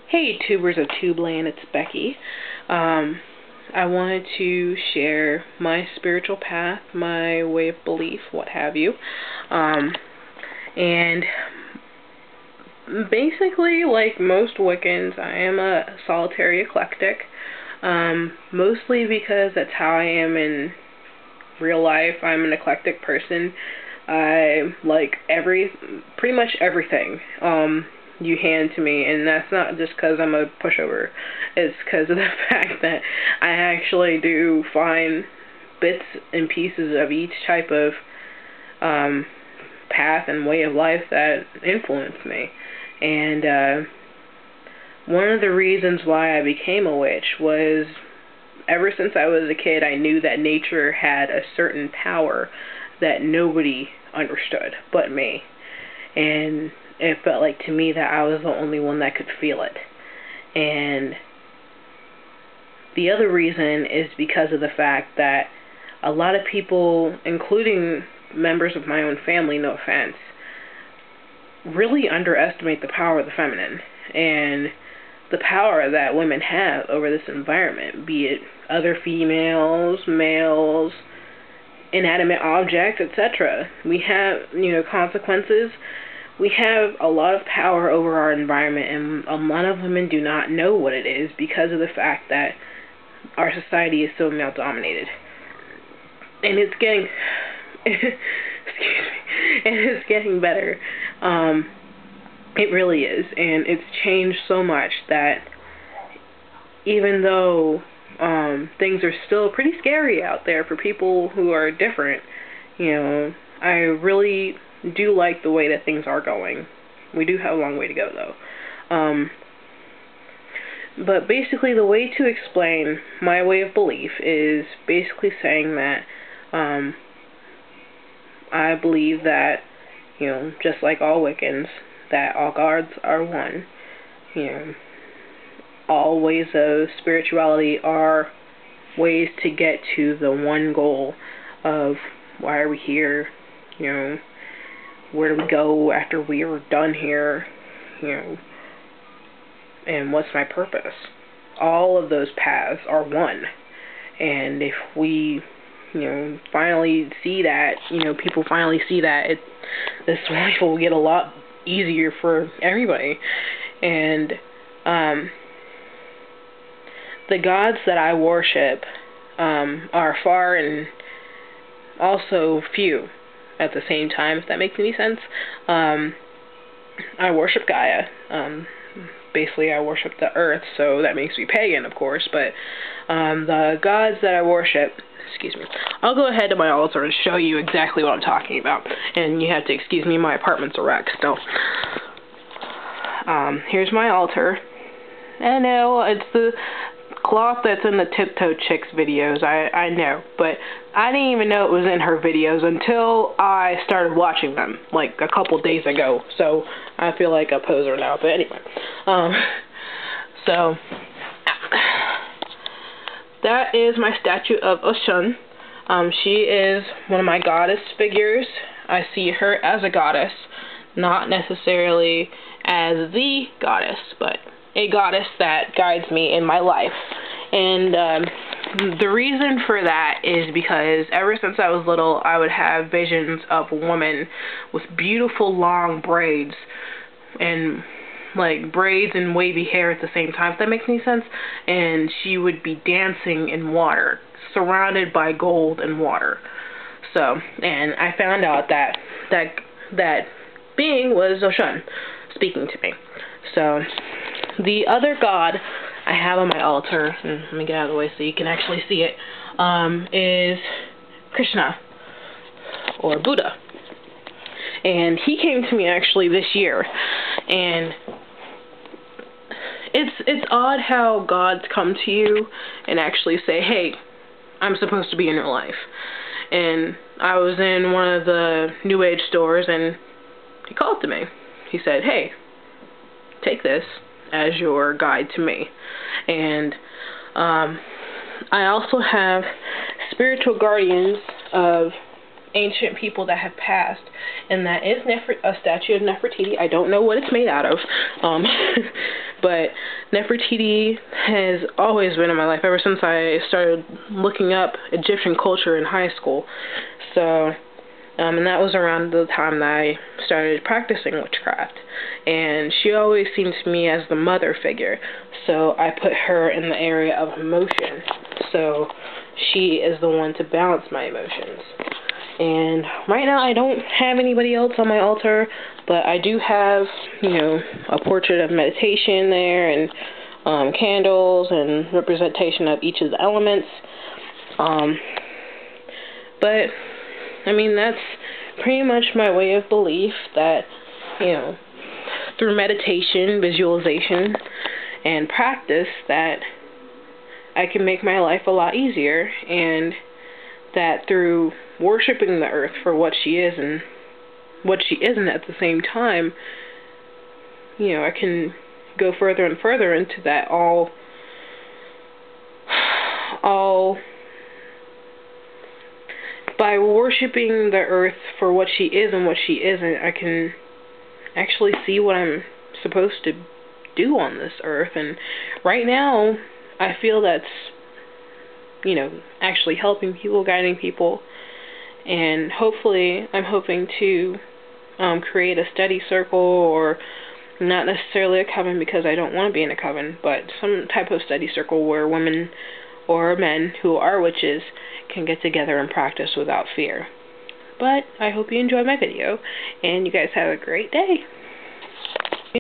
Hey tubers of Tubeland, it's Becky. I wanted to share my spiritual path, my way of belief, what have you. And basically, like most Wiccans, I am a solitary eclectic. Mostly because that's how I am in real life. I'm an eclectic person. I like pretty much everything you hand to me, and that's not just because I'm a pushover. It's because of the fact that I actually do find bits and pieces of each type of path and way of life that influence me. And one of the reasons why I became a witch was ever since I was a kid, I knew that nature had a certain power that nobody understood but me. And it felt like to me that I was the only one that could feel it. And the other reason is because of the fact that a lot of people, including members of my own family, no offense, really underestimate the power of the feminine and the power that women have over this environment, be it other females, males, inanimate objects, etc. We have, consequences. We have a lot of power over our environment, and a lot of women do not know what it is because of the fact that our society is so male-dominated. And it's getting, excuse me, and it's getting better. It really is, and it's changed so much that even though things are still pretty scary out there for people who are different, I really do like the way that things are going. We do have a long way to go, though. But basically, the way to explain my way of belief is basically saying that I believe that, just like all Wiccans, that all gods are one. All ways of spirituality are ways to get to the one goal of why are we here, where do we go after we are done here, and what's my purpose. All of those paths are one. And if we, finally see that, people finally see that, this life will get a lot easier for everybody. And the gods that I worship are far and also few at the same time, if that makes any sense. I worship Gaia. Basically, I worship the earth, so that makes me pagan, of course, but the gods that I worship, excuse me, I'll go ahead to my altar and show you exactly what I'm talking about, and you have to excuse me, my apartment's a wreck still. Here's my altar. I know, it's the cloth that's in the Tiptoe Chicks videos, I know, but I didn't even know it was in her videos until I started watching them, like a couple days ago, so I feel like a poser now, but anyway. So, that is my statue of Oshun. She is one of my goddess figures. I see her as a goddess, not necessarily as the goddess, but a goddess that guides me in my life. And the reason for that is because ever since I was little, I would have visions of a woman with beautiful long braids, and like braids and wavy hair at the same time, if that makes any sense. And she would be dancing in water, surrounded by gold and water. So, and I found out that being was Oshun speaking to me. So, the other god I have on my altar, and let me get out of the way so you can actually see it, is Krishna, or Buddha. And he came to me actually this year, and it's odd how gods come to you and actually say, hey, I'm supposed to be in your life. And I was in one of the New Age stores, and he called to me. He said, hey, take this as your guide to me. And I also have spiritual guardians of ancient people that have passed, and that is a statue of Nefertiti. I don't know what it's made out of. But Nefertiti has always been in my life ever since I started looking up Egyptian culture in high school. So, and that was around the time that I started practicing witchcraft. And she always seemed to me as the mother figure. So I put her in the area of emotion. So she is the one to balance my emotions. And right now I don't have anybody else on my altar, but I do have, a portrait of meditation there, and candles and representation of each of the elements. But I mean, that's pretty much my way of belief that, through meditation, visualization, and practice, that I can make my life a lot easier, and that through worshiping the earth for what she is and what she isn't at the same time, I can go further and further into that all by worshiping the earth for what she is and what she isn't. I can actually see what I'm supposed to do on this earth, and right now I feel that's actually helping people, guiding people, and hopefully I'm hoping to create a study circle, or not necessarily a coven because I don't want to be in a coven, but some type of study circle where women or men who are witches can get together and practice without fear. But I hope you enjoyed my video, and you guys have a great day.